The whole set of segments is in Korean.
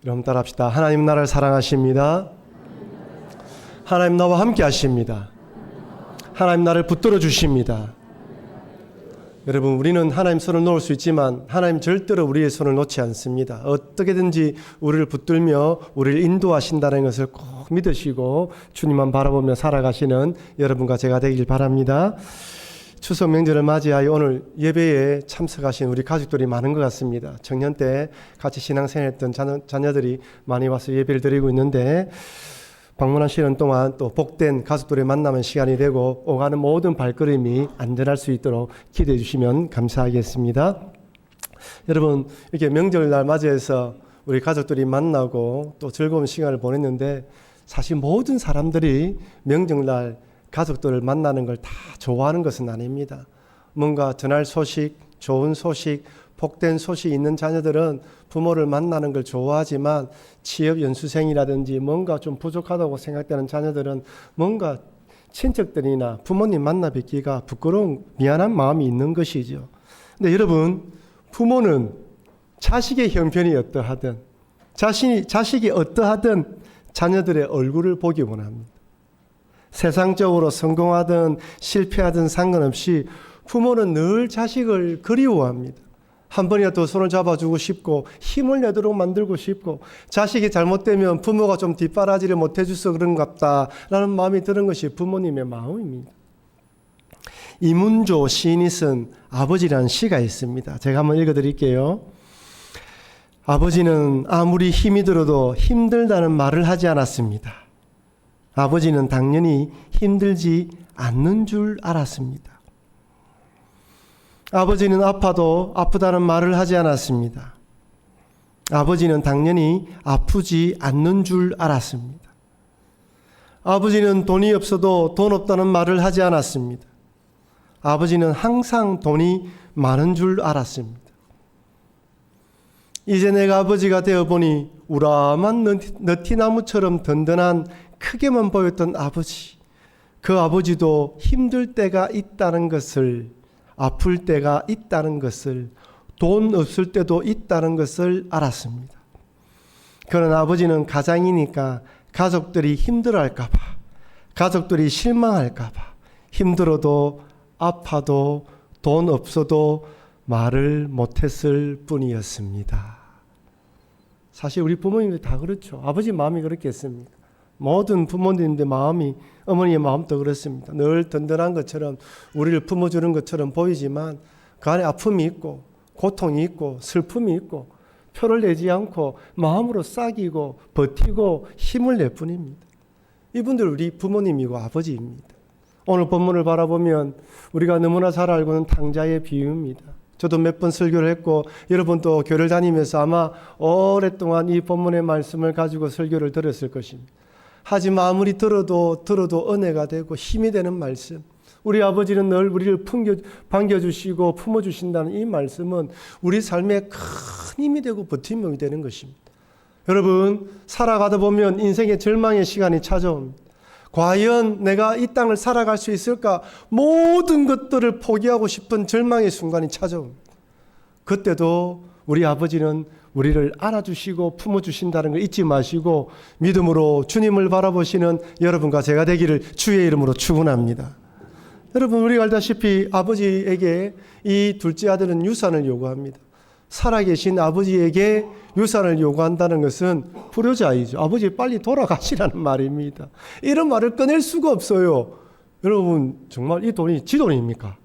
여러분 따라합시다. 하나님 나라를 사랑하십니다. 하나님 나와 함께 하십니다. 하나님 나를 붙들어 주십니다. 여러분, 우리는 하나님 손을 놓을 수 있지만 하나님 절대로 우리의 손을 놓지 않습니다. 어떻게든지 우리를 붙들며 우리를 인도하신다는 것을 꼭 믿으시고 주님만 바라보며 살아가시는 여러분과 제가 되길 바랍니다. 추석 명절을 맞이하여 오늘 예배에 참석하신 우리 가족들이 많은 것 같습니다. 청년 때 같이 신앙생활했던 자녀들이 많이 와서 예배를 드리고 있는데, 방문하시는 동안 또 복된 가족들의 만남의 시간이 되고 오가는 모든 발걸음이 안전할 수 있도록 기도해 주시면 감사하겠습니다. 여러분, 이렇게 명절날 맞이해서 우리 가족들이 만나고 또 즐거운 시간을 보냈는데, 사실 모든 사람들이 명절날 가족들을 만나는 걸 다 좋아하는 것은 아닙니다. 뭔가 전할 소식, 좋은 소식, 복된 소식이 있는 자녀들은 부모를 만나는 걸 좋아하지만, 취업 연수생이라든지 뭔가 좀 부족하다고 생각되는 자녀들은 뭔가 친척들이나 부모님 만나 뵙기가 부끄러운, 미안한 마음이 있는 것이죠. 근데 여러분, 부모는 자식의 형편이 어떠하든, 자식이 어떠하든 자녀들의 얼굴을 보기 원합니다. 세상적으로 성공하든 실패하든 상관없이 부모는 늘 자식을 그리워합니다. 한 번이라도 손을 잡아주고 싶고 힘을 내도록 만들고 싶고, 자식이 잘못되면 부모가 좀 뒷바라지를 못해줘서 그런갑다라는 마음이 드는 것이 부모님의 마음입니다. 이문조 시인이 쓴 아버지라는 시가 있습니다. 제가 한번 읽어드릴게요. 아버지는 아무리 힘이 들어도 힘들다는 말을 하지 않았습니다. 아버지는 당연히 힘들지 않는 줄 알았습니다. 아버지는 아파도 아프다는 말을 하지 않았습니다. 아버지는 당연히 아프지 않는 줄 알았습니다. 아버지는 돈이 없어도 돈 없다는 말을 하지 않았습니다. 아버지는 항상 돈이 많은 줄 알았습니다. 이제 내가 아버지가 되어보니 우람한 너티나무처럼 든든한 크게만 보였던 아버지, 그 아버지도 힘들 때가 있다는 것을, 아플 때가 있다는 것을, 돈 없을 때도 있다는 것을 알았습니다. 그러나 아버지는 가장이니까 가족들이 힘들어할까봐, 가족들이 실망할까봐 힘들어도 아파도 돈 없어도 말을 못했을 뿐이었습니다. 사실 우리 부모님들 다 그렇죠. 아버지 마음이 그렇겠습니까? 모든 부모님들 마음이, 어머니의 마음도 그렇습니다. 늘 든든한 것처럼 우리를 품어주는 것처럼 보이지만 그 안에 아픔이 있고 고통이 있고 슬픔이 있고 표를 내지 않고 마음으로 싹이고 버티고 힘을 낼 뿐입니다. 이분들 우리 부모님이고 아버지입니다. 오늘 본문을 바라보면 우리가 너무나 잘 알고 있는 탕자의 비유입니다. 저도 몇 번 설교를 했고 여러분도 교회를 다니면서 아마 오랫동안 이 본문의 말씀을 가지고 설교를 들었을 것입니다. 하지만 아무리 들어도 은혜가 되고 힘이 되는 말씀, 우리 아버지는 늘 우리를 반겨주시고 품어주신다는 이 말씀은 우리 삶에 큰 힘이 되고 버팀목이 되는 것입니다. 여러분, 살아가다 보면 인생의 절망의 시간이 찾아옵니다. 과연 내가 이 땅을 살아갈 수 있을까? 모든 것들을 포기하고 싶은 절망의 순간이 찾아옵니다. 그때도 우리 아버지는 우리를 안아주시고 품어주신다는 걸 잊지 마시고 믿음으로 주님을 바라보시는 여러분과 제가 되기를 주의 이름으로 축원합니다. 여러분, 우리가 알다시피 아버지에게 이 둘째 아들은 유산을 요구합니다. 살아계신 아버지에게 유산을 요구한다는 것은 불효자이죠. 아버지 빨리 돌아가시라는 말입니다. 이런 말을 꺼낼 수가 없어요. 여러분, 정말 이 돈이 지 돈입니까?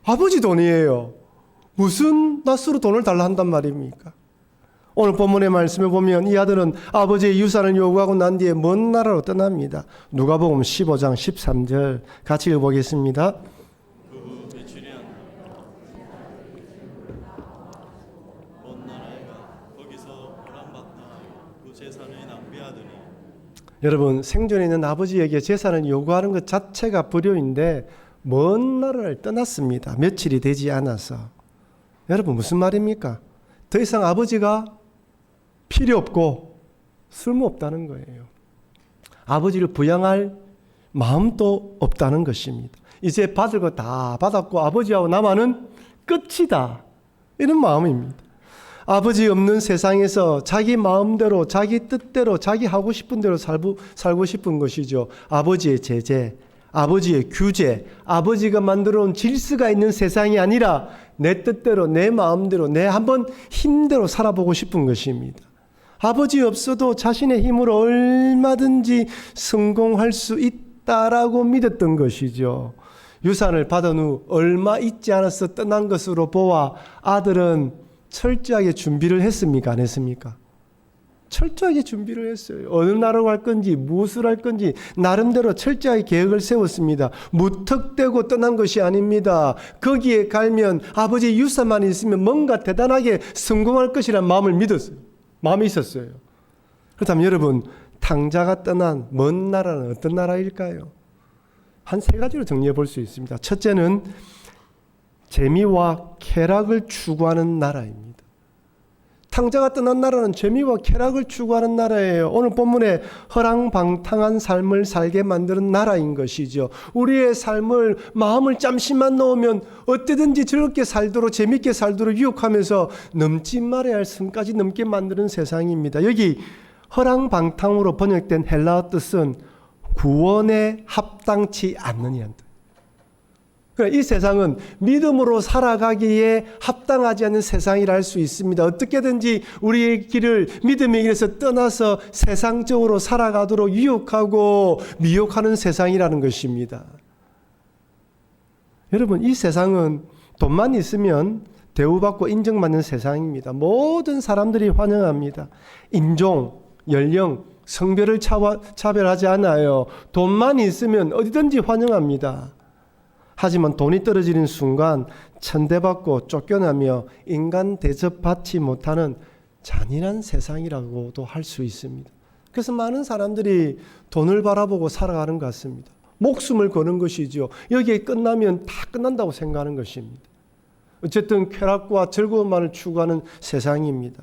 아버지 돈이에요. 무슨 낯으로 돈을 달라 한단 말입니까? 오늘 본문의 말씀에 보면 이 아들은 아버지의 유산을 요구하고 난 뒤에 먼 나라로 떠납니다. 누가복음 15장 13절 같이 읽어보겠습니다. 여러분, 생존에 있는 아버지에게 재산을 요구하는 것 자체가 불효인데 먼 나라를 떠났습니다. 며칠이 되지 않아서. 여러분, 무슨 말입니까? 더 이상 아버지가 필요 없고 쓸모없다는 거예요. 아버지를 부양할 마음도 없다는 것입니다. 이제 받을 거 다 받았고 아버지하고 나만은 끝이다, 이런 마음입니다. 아버지 없는 세상에서 자기 마음대로, 자기 뜻대로, 자기 하고 싶은 대로 살고 싶은 것이죠. 아버지의 제재, 아버지의 규제, 아버지가 만들어 놓은 질서가 있는 세상이 아니라 내 뜻대로, 내 마음대로, 내 한번 힘대로 살아보고 싶은 것입니다. 아버지 없어도 자신의 힘으로 얼마든지 성공할 수 있다라고 믿었던 것이죠. 유산을 받은 후 얼마 있지 않아서 떠난 것으로 보아 아들은 철저하게 준비를 했습니까? 안 했습니까? 철저하게 준비를 했어요. 어느 나라로 갈 건지 무엇을 할 건지 나름대로 철저하게 계획을 세웠습니다. 무턱대고 떠난 것이 아닙니다. 거기에 가면 아버지의 유산만 있으면 뭔가 대단하게 성공할 것이라는 마음을 믿었어요. 마음이 있었어요. 그렇다면 여러분, 탕자가 떠난 먼 나라는 어떤 나라일까요? 한 세 가지로 정리해 볼 수 있습니다. 첫째는 재미와 쾌락을 추구하는 나라입니다. 탕자가 떠난 나라는 재미와 쾌락을 추구하는 나라예요. 오늘 본문에 허랑방탕한 삶을 살게 만드는 나라인 것이죠. 우리의 삶을 마음을 잠시만 놓으면 어때든지 즐겁게 살도록 재밌게 살도록 유혹하면서 넘지 말아야 할 선까지 넘게 만드는 세상입니다. 여기 허랑방탕으로 번역된 헬라어 뜻은 구원에 합당치 않느냐는 뜻. 이 세상은 믿음으로 살아가기에 합당하지 않는 세상이라 할 수 있습니다. 어떻게든지 우리의 길을 믿음의 길에서 떠나서 세상적으로 살아가도록 유혹하고 미혹하는 세상이라는 것입니다. 여러분, 이 세상은 돈만 있으면 대우받고 인정받는 세상입니다. 모든 사람들이 환영합니다. 인종, 연령, 성별을 차별하지 않아요. 돈만 있으면 어디든지 환영합니다. 하지만 돈이 떨어지는 순간 천대받고 쫓겨나며 인간 대접받지 못하는 잔인한 세상이라고도 할 수 있습니다. 그래서 많은 사람들이 돈을 바라보고 살아가는 것 같습니다. 목숨을 거는 것이죠. 여기에 끝나면 다 끝난다고 생각하는 것입니다. 어쨌든 쾌락과 즐거움만을 추구하는 세상입니다.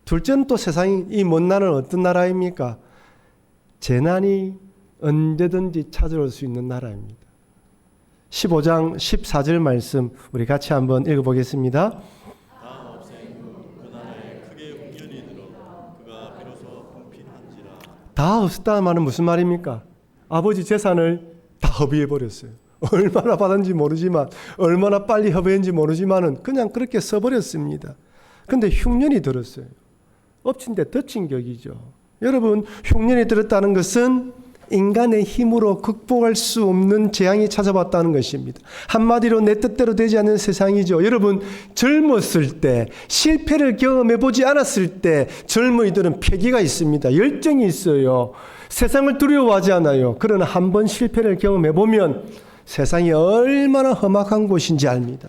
둘째는 또 세상이, 이 먼 나라는 어떤 나라입니까? 재난이 언제든지 찾아올 수 있는 나라입니다. 15장 14절 말씀 우리 같이 한번 읽어보겠습니다. 다 없앤 후 그 나라에 크게 흉년이 들어 그가 비로소 분필한지라. 다 없었다는 말은 무슨 말입니까? 아버지 재산을 다 허비해버렸어요. 얼마나 받았는지 모르지만, 얼마나 빨리 허비했는지 모르지만은 그냥 그렇게 써버렸습니다. 근데 흉년이 들었어요. 엎친 데 덮친 격이죠. 여러분, 흉년이 들었다는 것은 인간의 힘으로 극복할 수 없는 재앙이 찾아왔다는 것입니다. 한마디로 내 뜻대로 되지 않는 세상이죠. 여러분, 젊었을 때, 실패를 경험해 보지 않았을 때 젊은이들은 패기가 있습니다. 열정이 있어요. 세상을 두려워하지 않아요. 그러나 한 번 실패를 경험해 보면 세상이 얼마나 험악한 곳인지 압니다.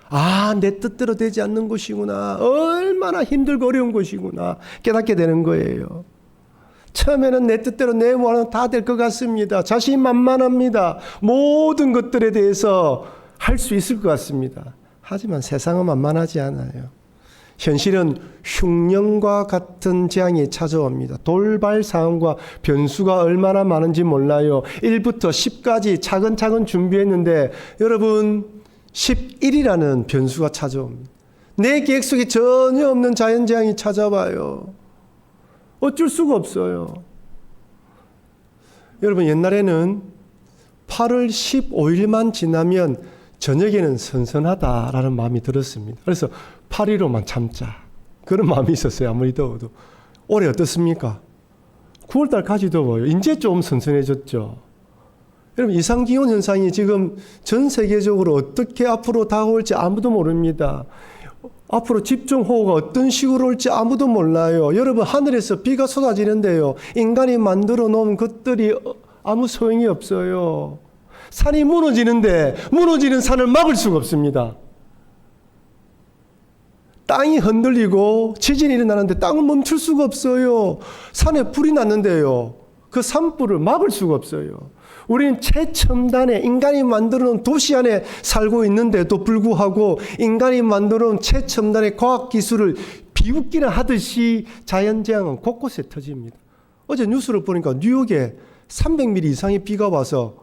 아, 내 뜻대로 되지 않는 곳이구나. 얼마나 힘들고 어려운 곳이구나. 깨닫게 되는 거예요. 처음에는 내 뜻대로 내 원하는 다 될 것 같습니다. 자신만만합니다. 모든 것들에 대해서 할 수 있을 것 같습니다. 하지만 세상은 만만하지 않아요. 현실은 흉년과 같은 재앙이 찾아옵니다. 돌발 상황과 변수가 얼마나 많은지 몰라요. 1부터 10까지 차근차근 준비했는데 여러분, 11이라는 변수가 찾아옵니다. 내 계획 속에 전혀 없는 자연재앙이 찾아와요. 어쩔 수가 없어요. 여러분, 옛날에는 8월 15일만 지나면 저녁에는 선선하다라는 마음이 들었습니다. 그래서 8일로만 참자. 그런 마음이 있었어요. 아무리 더워도. 올해 어떻습니까? 9월달까지 더워요. 이제 좀 선선해졌죠. 여러분, 이상기온 현상이 지금 전 세계적으로 어떻게 앞으로 다가올지 아무도 모릅니다. 앞으로 집중호우가 어떤 식으로 올지 아무도 몰라요. 여러분, 하늘에서 비가 쏟아지는데요, 인간이 만들어 놓은 것들이 아무 소용이 없어요. 산이 무너지는데 무너지는 산을 막을 수가 없습니다. 땅이 흔들리고 지진이 일어나는데 땅을 멈출 수가 없어요. 산에 불이 났는데요, 그 산불을 막을 수가 없어요. 우리는 최첨단의 인간이 만들어 놓은 도시 안에 살고 있는데도 불구하고 인간이 만들어 놓은 최첨단의 과학기술을 비웃기나 하듯이 자연재앙은 곳곳에 터집니다. 어제 뉴스를 보니까 뉴욕에 300mm 이상의 비가 와서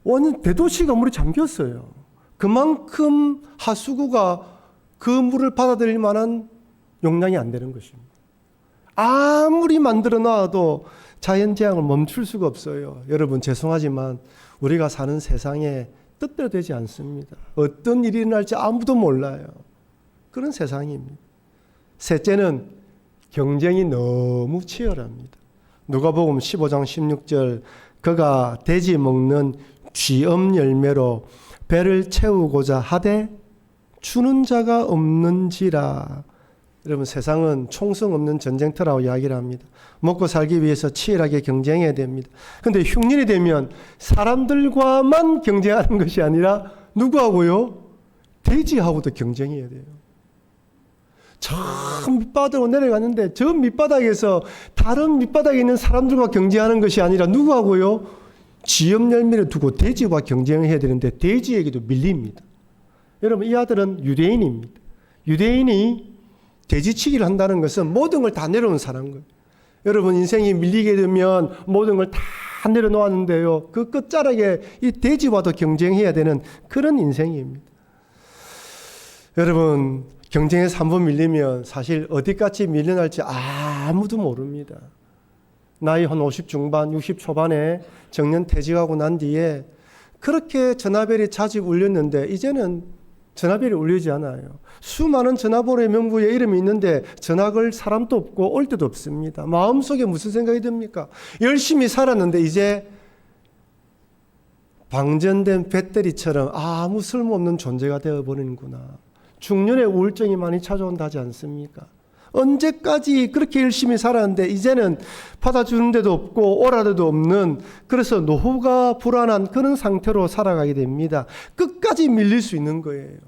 완전 대도시가 물에 잠겼어요. 그만큼 하수구가 그 물을 받아들일 만한 용량이 안 되는 것입니다. 아무리 만들어 놔도 자연재앙을 멈출 수가 없어요. 여러분 죄송하지만 우리가 사는 세상에 뜻대로 되지 않습니다. 어떤 일이 일어날지 아무도 몰라요. 그런 세상입니다. 셋째는 경쟁이 너무 치열합니다. 누가복음 15장 16절 그가 돼지 먹는 쥐엄 열매로 배를 채우고자 하되 주는 자가 없는지라. 여러분 세상은 총성 없는 전쟁터라고 이야기를 합니다. 먹고 살기 위해서 치열하게 경쟁해야 됩니다. 그런데 흉년이 되면 사람들과만 경쟁하는 것이 아니라 누구하고요? 돼지하고도 경쟁해야 돼요. 저 밑바닥으로 내려갔는데 저 밑바닥에서 다른 밑바닥에 있는 사람들과 경쟁하는 것이 아니라 누구하고요? 쥐엄 열매를 두고 돼지와 경쟁을 해야 되는데 돼지에게도 밀립니다. 여러분 이 아들은 유대인입니다. 유대인이 돼지치기를 한다는 것은 모든 걸 다 내려놓은 사람인 거예요. 여러분 인생이 밀리게 되면 모든 걸 다 내려놓았는데요. 그 끝자락에 이 돼지와도 경쟁해야 되는 그런 인생입니다. 여러분 경쟁에서 한번 밀리면 사실 어디까지 밀려날지 아무도 모릅니다. 나이 한 50 중반, 60 초반에 정년 퇴직하고 난 뒤에 그렇게 전화벨이 자주 울렸는데 이제는 전화벨이 울리지 않아요. 수많은 전화번호의 명부에 이름이 있는데 전화 걸 사람도 없고 올 데도 없습니다. 마음속에 무슨 생각이 듭니까? 열심히 살았는데 이제 방전된 배터리처럼 아무 쓸모없는 존재가 되어버리는구나. 중년의 우울증이 많이 찾아온다지 않습니까? 언제까지 그렇게 열심히 살았는데 이제는 받아주는 데도 없고 오라 데도 없는, 그래서 노후가 불안한 그런 상태로 살아가게 됩니다. 끝까지 밀릴 수 있는 거예요.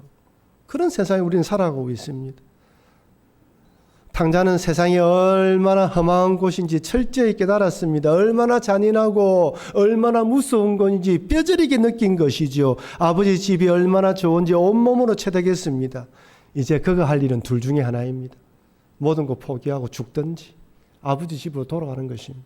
그런 세상에 우리는 살아가고 있습니다. 탕자는 세상이 얼마나 험한 곳인지 철저히 깨달았습니다. 얼마나 잔인하고 얼마나 무서운 건지 뼈저리게 느낀 것이죠. 아버지 집이 얼마나 좋은지 온몸으로 체득했습니다. 이제 그가 할 일은 둘 중에 하나입니다. 모든 거 포기하고 죽든지 아버지 집으로 돌아가는 것입니다.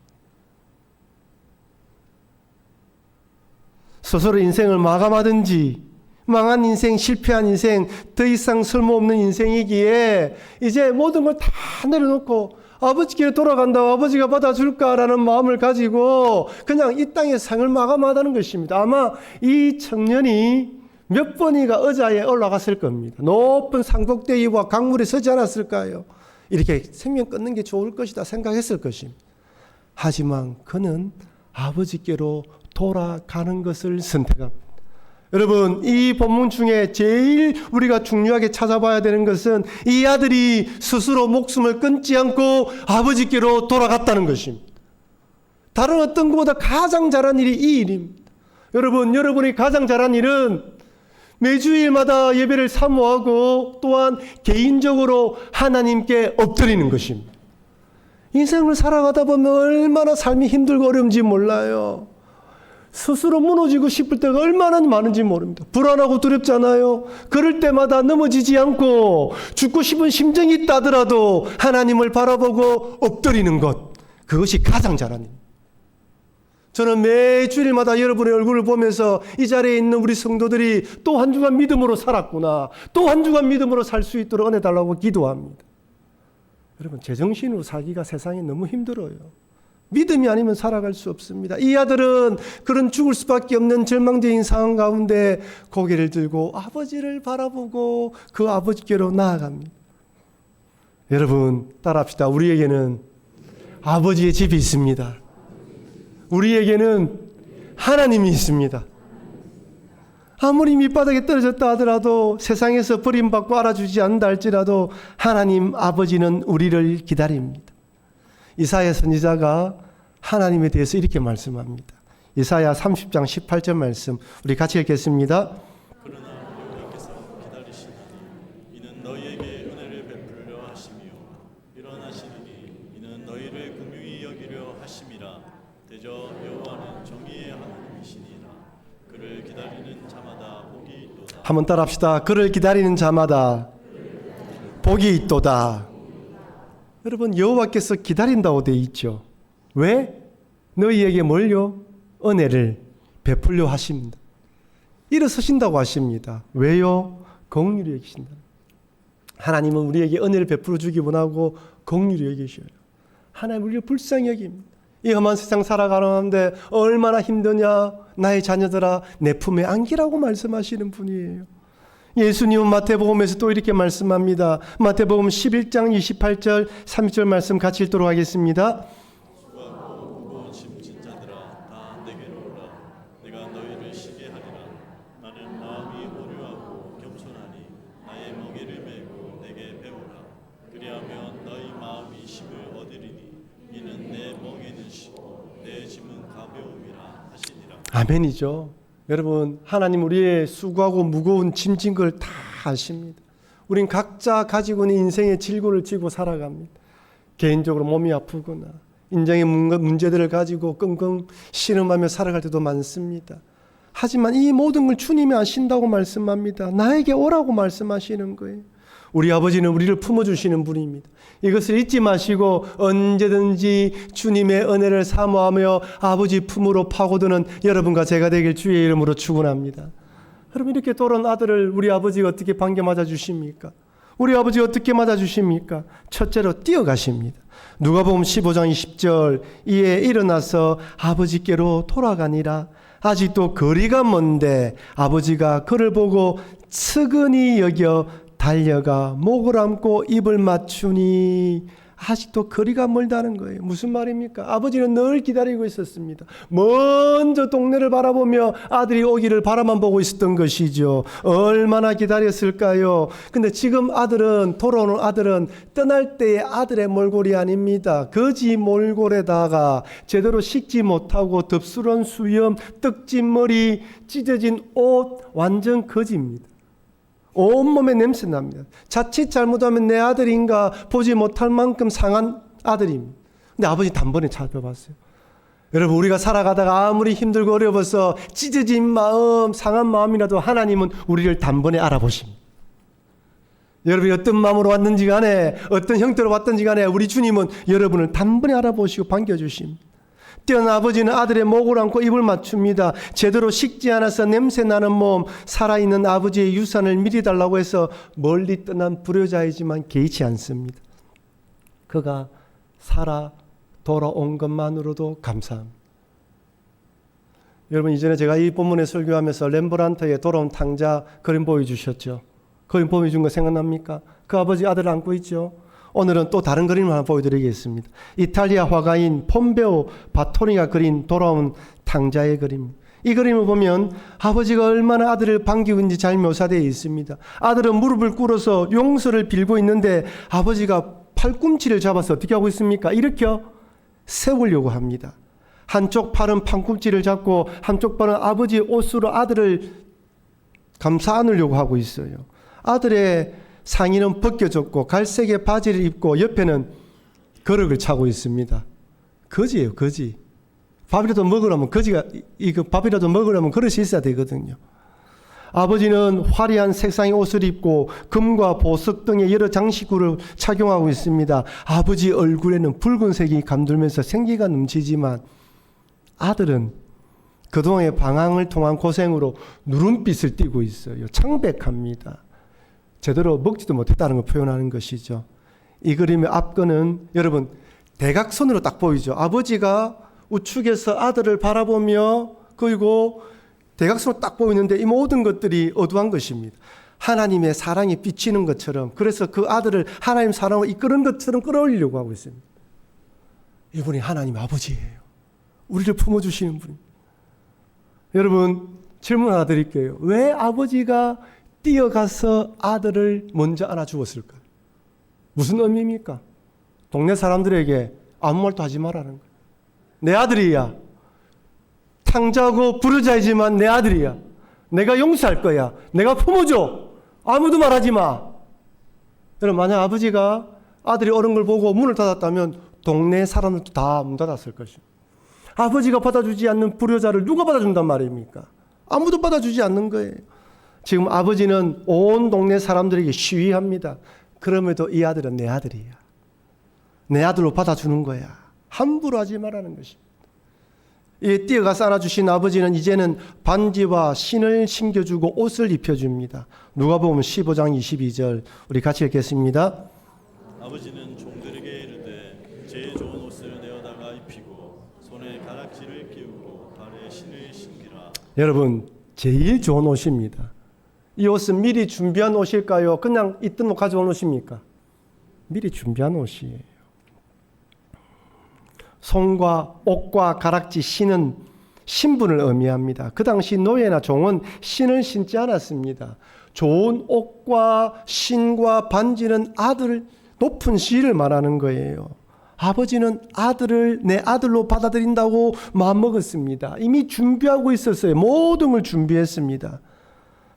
스스로 인생을 마감하든지, 망한 인생, 실패한 인생, 더 이상 쓸모없는 인생이기에 이제 모든 걸 다 내려놓고 아버지께 돌아간다고 아버지가 받아줄까라는 마음을 가지고 그냥 이 땅의 삶을 마감하다는 것입니다. 아마 이 청년이 몇 번이가 의자에 올라갔을 겁니다. 높은 산꼭대기와 강물에 서지 않았을까요? 이렇게 생명 끊는 게 좋을 것이다 생각했을 것입니다. 하지만 그는 아버지께로 돌아가는 것을 선택합니다. 여러분, 이 본문 중에 제일 우리가 중요하게 찾아봐야 되는 것은 이 아들이 스스로 목숨을 끊지 않고 아버지께로 돌아갔다는 것입니다. 다른 어떤 것보다 가장 잘한 일이 이 일입니다. 여러분, 여러분이 가장 잘한 일은 매주일마다 예배를 사모하고 또한 개인적으로 하나님께 엎드리는 것입니다. 인생을 살아가다 보면 얼마나 삶이 힘들고 어려운지 몰라요. 스스로 무너지고 싶을 때가 얼마나 많은지 모릅니다. 불안하고 두렵잖아요. 그럴 때마다 넘어지지 않고 죽고 싶은 심정이 있다 하더라도 하나님을 바라보고 엎드리는 것, 그것이 가장 잘하는 일. 저는 매 주일마다 여러분의 얼굴을 보면서 이 자리에 있는 우리 성도들이 또 한 주간 믿음으로 살았구나, 또 한 주간 믿음으로 살 수 있도록 은혜 달라고 기도합니다. 여러분, 제정신으로 살기가 세상에 너무 힘들어요. 믿음이 아니면 살아갈 수 없습니다. 이 아들은 그런 죽을 수밖에 없는 절망적인 상황 가운데 고개를 들고 아버지를 바라보고 그 아버지께로 나아갑니다. 여러분, 따라합시다. 우리에게는 아버지의 집이 있습니다. 우리에게는 하나님이 있습니다. 아무리 밑바닥에 떨어졌다 하더라도, 세상에서 버림받고 알아주지 않는다 할지라도 하나님 아버지는 우리를 기다립니다. 이사야 선지자가 하나님에 대해서 이렇게 말씀합니다. 이사야 30장 18절 말씀 우리 같이 읽겠습니다. 그러나 여호와께서 기다리시나니 이는 너희에게 은혜를 베풀려 하시며 일어나시리니 이는 너희를 긍휼히 여기려 하심이라. 대저 여호와는 정의의 하나님이시니라. 그를 기다리는 자마다 복이 있도다. 한번 따라합시다. 그를 기다리는 자마다 복이 있도다. 여러분, 여호와께서 기다린다고 되어 있죠. 왜? 너희에게 뭘요? 은혜를 베풀려 하십니다. 일어서신다고 하십니다. 왜요? 긍휼히 여기신다. 하나님은 우리에게 은혜를 베풀어 주기 원하고 긍휼히 여기셔요. 하나님 우리를 불쌍히 여깁니다. 이 험한 세상 살아가는데 얼마나 힘드냐. 나의 자녀들아 내 품에 안기라고 말씀하시는 분이에요. 예수님은 마태복음에서 또 이렇게 말씀합니다. 마태복음 11장 28절 30절 말씀 같이 읽도록 하겠습니다. 수고하고 짐진 자들아 다 내게로 오라. 내가 너희를 쉬게 하리라. 나는 마음이 온유하고 겸손하니 나의 멍에를 메고 내게 배우라. 그리하면 너희 마음이 힘을 얻으리니 이는 내 멍에는 쉬고 내 짐은 가벼움이라 하시니라. 아멘이죠. 여러분 하나님 우리의 수고하고 무거운 짐진 걸 다 아십니다. 우린 각자 가지고 있는 인생의 질고를 지고 살아갑니다. 개인적으로 몸이 아프거나 인생의 문제들을 가지고 끙끙 씨름하며 살아갈 때도 많습니다. 하지만 이 모든 걸 주님이 아신다고 말씀합니다. 나에게 오라고 말씀하시는 거예요. 우리 아버지는 우리를 품어주시는 분입니다. 이것을 잊지 마시고 언제든지 주님의 은혜를 사모하며 아버지 품으로 파고드는 여러분과 제가 되길 주의 이름으로 축원합니다. 여러분 이렇게 돌아온 아들을 우리 아버지가 어떻게 반겨 맞아주십니까? 우리 아버지가 어떻게 맞아주십니까? 첫째로 뛰어가십니다. 누가복음 15장 20절 이에 일어나서 아버지께로 돌아가니라. 아직도 거리가 먼데 아버지가 그를 보고 측은히 여겨 달려가 목을 안고 입을 맞추니 아직도 거리가 멀다는 거예요. 무슨 말입니까? 아버지는 늘 기다리고 있었습니다. 먼저 동네를 바라보며 아들이 오기를 바라만 보고 있었던 것이죠. 얼마나 기다렸을까요? 근데 지금 아들은 돌아오는 아들은 떠날 때의 아들의 몰골이 아닙니다. 거지 몰골에다가 제대로 식지 못하고 덥수런 수염, 떡진 머리, 찢어진 옷 완전 거지입니다. 온몸에 냄새 납니다. 자칫 잘못하면 내 아들인가 보지 못할 만큼 상한 아들입니다. 근데 아버지 단번에 찾아봤어요. 여러분 우리가 살아가다가 아무리 힘들고 어려워서 찢어진 마음, 상한 마음이라도 하나님은 우리를 단번에 알아보십니다. 여러분이 어떤 마음으로 왔는지 간에 어떤 형태로 왔든지 간에 우리 주님은 여러분을 단번에 알아보시고 반겨주십니다. 뛰어난 아버지는 아들의 목을 안고 입을 맞춥니다. 제대로 식지 않아서 냄새나는 몸, 살아있는 아버지의 유산을 미리 달라고 해서 멀리 떠난 불효자이지만 개의치 않습니다. 그가 살아 돌아온 것만으로도 감사합니다. 여러분 이전에 제가 이 본문에 설교하면서 렘브란트의 돌아온 탕자 그림 보여주셨죠. 그림 보여준 거 생각납니까? 그 아버지 아들을 안고 있죠. 오늘은 또 다른 그림을 하나 보여드리겠습니다. 이탈리아 화가인 폼베오 바토니가 그린 돌아온 탕자의 그림. 이 그림을 보면 아버지가 얼마나 아들을 반기고 있는지 잘 묘사되어 있습니다. 아들은 무릎을 꿇어서 용서를 빌고 있는데 아버지가 팔꿈치를 잡아서 어떻게 하고 있습니까? 일으켜 세우려고 합니다. 한쪽 팔은 팔꿈치를 잡고 한쪽 팔은 아버지의 옷으로 아들을 감싸 안으려고 하고 있어요. 아들의 상의는 벗겨졌고 갈색의 바지를 입고 옆에는 거럭을 차고 있습니다. 거지예요, 거지. 밥이라도 먹으려면 거지가 이거 밥이라도 먹으려면 그릇이 있어야 되거든요. 아버지는 화려한 색상의 옷을 입고 금과 보석 등의 여러 장식구를 착용하고 있습니다. 아버지 얼굴에는 붉은색이 감돌면서 생기가 넘치지만 아들은 그동안의 방황을 통한 고생으로 누른빛을 띠고 있어요. 창백합니다. 제대로 먹지도 못했다는 걸 표현하는 것이죠. 이 그림의 앞건은 여러분 대각선으로 딱 보이죠. 아버지가 우측에서 아들을 바라보며 그리고 대각선으로 딱 보이는데 이 모든 것들이 어두운 것입니다. 하나님의 사랑이 비치는 것처럼 그래서 그 아들을 하나님 사랑으로 이끄는 것처럼 끌어올리려고 하고 있습니다. 이분이 하나님 아버지예요. 우리를 품어주시는 분입니다. 여러분 질문 하나 드릴게요. 왜 아버지가 뛰어가서 아들을 먼저 안아주었을까? 무슨 의미입니까? 동네 사람들에게 아무 말도 하지 말라는 거예요. 내 아들이야. 탕자고 부르자이지만 내 아들이야. 내가 용서할 거야. 내가 품어줘. 아무도 말하지 마. 여러분 만약 아버지가 아들이 어른 걸 보고 문을 닫았다면 동네 사람들도 다 문 닫았을 것입니다. 아버지가 받아주지 않는 불효자를 누가 받아준단 말입니까? 아무도 받아주지 않는 거예요. 지금 아버지는 온 동네 사람들에게 시위합니다. 그럼에도 이 아들은 내 아들이야. 내 아들로 받아주는 거야. 함부로 하지 말라는 것입니다. 이 뛰어가서 안아주신 아버지는 이제는 반지와 신을 신겨주고 옷을 입혀줍니다. 누가복음 15장 22절 우리 같이 읽겠습니다. 아버지는 종들에게 이르되 제일 좋은 옷을 내어다가 입히고 손에 가락지를 끼우고 발에 신을 신기라. 여러분, 제일 좋은 옷입니다. 이 옷은 미리 준비한 옷일까요? 그냥 있던 옷 가져온 옷입니까? 미리 준비한 옷이에요. 손과 옷과 가락지, 신은 신분을 의미합니다. 그 당시 노예나 종은 신을 신지 않았습니다. 좋은 옷과 신과 반지는 아들, 높은 지위를 말하는 거예요. 아버지는 아들을 내 아들로 받아들인다고 마음먹었습니다. 이미 준비하고 있었어요. 모든 걸 준비했습니다.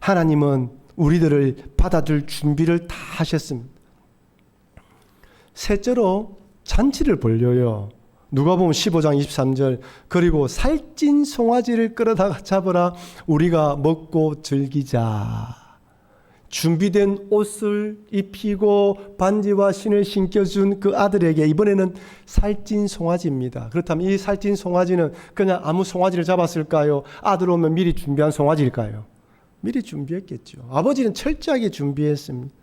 하나님은 우리들을 받아줄 준비를 다 하셨습니다. 셋째로 잔치를 벌려요. 누가복음 15장 23절 그리고 살찐 송아지를 끌어다가 잡으라 우리가 먹고 즐기자. 준비된 옷을 입히고 반지와 신을 신겨준 그 아들에게 이번에는 살찐 송아지입니다. 그렇다면 이 살찐 송아지는 그냥 아무 송아지를 잡았을까요? 아들 오면 미리 준비한 송아지일까요? 미리 준비했겠죠. 아버지는 철저하게 준비했습니다.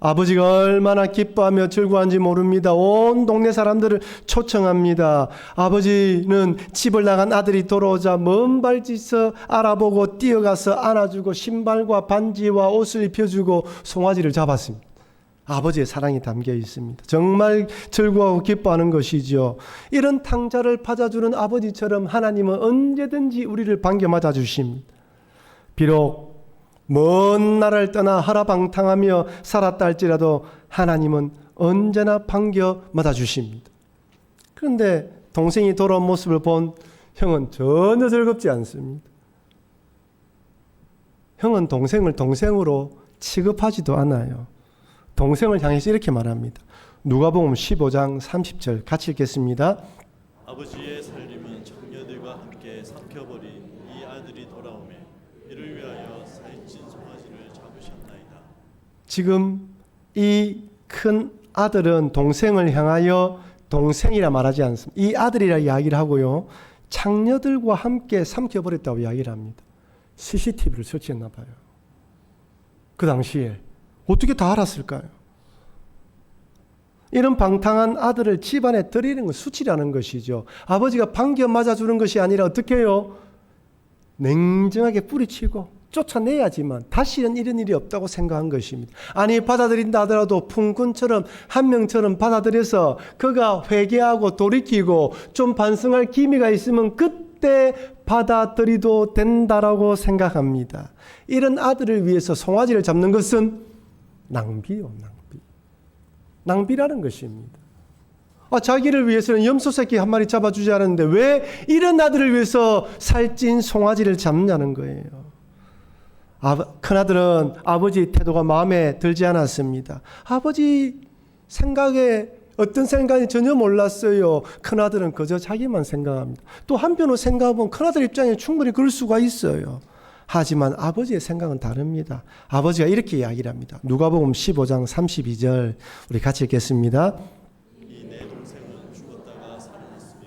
아버지가 얼마나 기뻐하며 즐거워한지 모릅니다. 온 동네 사람들을 초청합니다. 아버지는 집을 나간 아들이 돌아오자 먼 발짓서 알아보고 뛰어가서 안아주고 신발과 반지와 옷을 입혀주고 송아지를 잡았습니다. 아버지의 사랑이 담겨 있습니다. 정말 즐거워하고 기뻐하는 것이죠. 이런 탕자를 받아주는 아버지처럼 하나님은 언제든지 우리를 반겨 맞아주십니다. 비록 먼 나라를 떠나 하라방탕하며 살았다 할지라도 하나님은 언제나 반겨 맞아주십니다. 그런데 동생이 돌아온 모습을 본 형은 전혀 즐겁지 않습니다. 형은 동생을 동생으로 취급하지도 않아요. 동생을 향해서 이렇게 말합니다. 누가복음 15장 30절 같이 읽겠습니다. 아버지의 살림은 청녀들과 함께 삼켜버린 이 아들이 돌아오매 이를 위하여 살찐 송아지를 잡으셨나이다. 지금 이 큰 아들은 동생을 향하여 동생이라 말하지 않습니다. 이 아들이라 이야기를 하고요. 창녀들과 함께 삼켜버렸다고 이야기를 합니다. CCTV를 설치했나 봐요. 그 당시에 어떻게 다 알았을까요? 이런 방탕한 아들을 집안에 들이는 건 수치라는 것이죠. 아버지가 반겨 맞아주는 것이 아니라 어떻게 해요? 냉정하게 뿌리치고 쫓아내야지만 다시는 이런 일이 없다고 생각한 것입니다. 아니 받아들인다 하더라도 풍군처럼 한 명처럼 받아들여서 그가 회개하고 돌이키고 좀 반성할 기미가 있으면 그때 받아들여도 된다라고 생각합니다. 이런 아들을 위해서 송아지를 잡는 것은 낭비요, 낭비. 낭비라는 것입니다. 자기를 위해서는 염소 새끼 한 마리 잡아주지 않았는데 왜 이런 아들을 위해서 살찐 송아지를 잡냐는 거예요. 큰아들은 아버지 태도가 마음에 들지 않았습니다. 아버지 생각에 어떤 생각이 전혀 몰랐어요. 큰아들은 그저 자기만 생각합니다. 또 한편으로 생각해보면 큰아들 입장에 충분히 그럴 수가 있어요. 하지만 아버지의 생각은 다릅니다. 아버지가 이렇게 이야기를 합니다. 누가복음 15장 32절 우리 같이 읽겠습니다. 이 내 동생은 죽었다가 살아났으며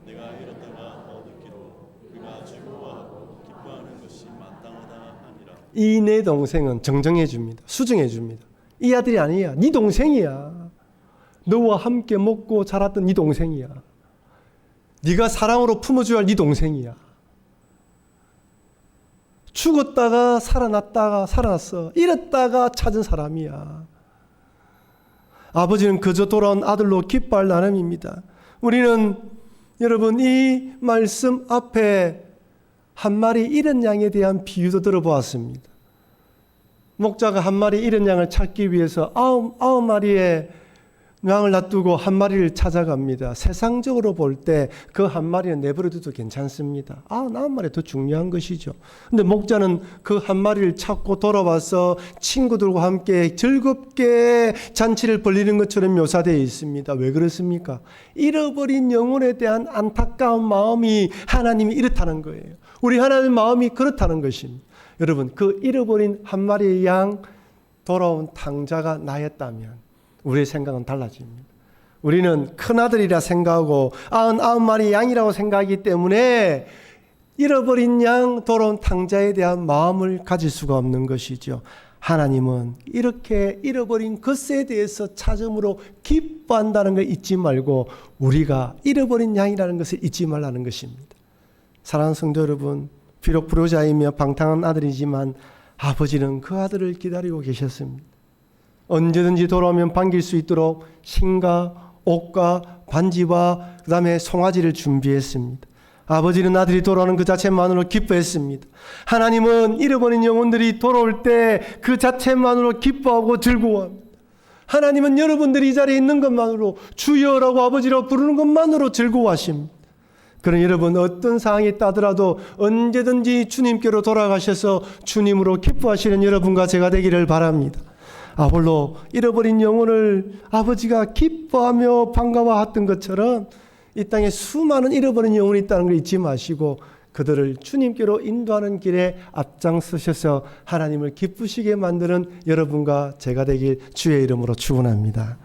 내가 잃었다가 얻었기로 그가 즐거워하고 기뻐하는 것이 마땅하다 하니라. 이 내 동생은 정정해 줍니다. 수정해 줍니다. 이 아들이 아니야. 네 동생이야. 너와 함께 먹고 자랐던 네 동생이야. 네가 사랑으로 품어줘야 할 네 동생이야. 죽었다가 살아났어. 잃었다가 찾은 사람이야. 아버지는 그저 돌아온 아들로 기뻐할 나름입니다. 우리는 여러분 이 말씀 앞에 한 마리 잃은 양에 대한 비유도 들어보았습니다. 목자가 한 마리 잃은 양을 찾기 위해서 아홉 마리의 양을 놔두고 한 마리를 찾아갑니다. 세상적으로 볼 때 그 한 마리는 내버려둬도 괜찮습니다. 아홉 마리 더 중요한 것이죠. 근데 목자는 그 한 마리를 찾고 돌아와서 친구들과 함께 즐겁게 잔치를 벌리는 것처럼 묘사되어 있습니다. 왜 그렇습니까? 잃어버린 영혼에 대한 안타까운 마음이 하나님이 이렇다는 거예요. 우리 하나님 마음이 그렇다는 것입니다. 여러분 그 잃어버린 한 마리의 양 돌아온 탕자가 나였다면 우리의 생각은 달라집니다. 우리는 큰아들이라 생각하고 99마리 양이라고 생각하기 때문에 잃어버린 양, 돌아온 탕자에 대한 마음을 가질 수가 없는 것이죠. 하나님은 이렇게 잃어버린 것에 대해서 찾음으로 기뻐한다는 걸 잊지 말고 우리가 잃어버린 양이라는 것을 잊지 말라는 것입니다. 사랑하는 성도 여러분, 비록 불효자이며 방탕한 아들이지만 아버지는 그 아들을 기다리고 계셨습니다. 언제든지 돌아오면 반길 수 있도록 신과 옷과 반지와 그 다음에 송아지를 준비했습니다. 아버지는 아들이 돌아오는 그 자체만으로 기뻐했습니다. 하나님은 잃어버린 영혼들이 돌아올 때 그 자체만으로 기뻐하고 즐거워합니다. 하나님은 여러분들이 이 자리에 있는 것만으로 주여라고 아버지라고 부르는 것만으로 즐거워하십니다. 그러나 여러분 어떤 상황이 있다더라도 언제든지 주님께로 돌아가셔서 주님으로 기뻐하시는 여러분과 제가 되기를 바랍니다. 아홀로 잃어버린 영혼을 아버지가 기뻐하며 반가워했던 것처럼 이 땅에 수많은 잃어버린 영혼이 있다는 걸 잊지 마시고 그들을 주님께로 인도하는 길에 앞장서셔서 하나님을 기쁘시게 만드는 여러분과 제가 되길 주의 이름으로 축원합니다.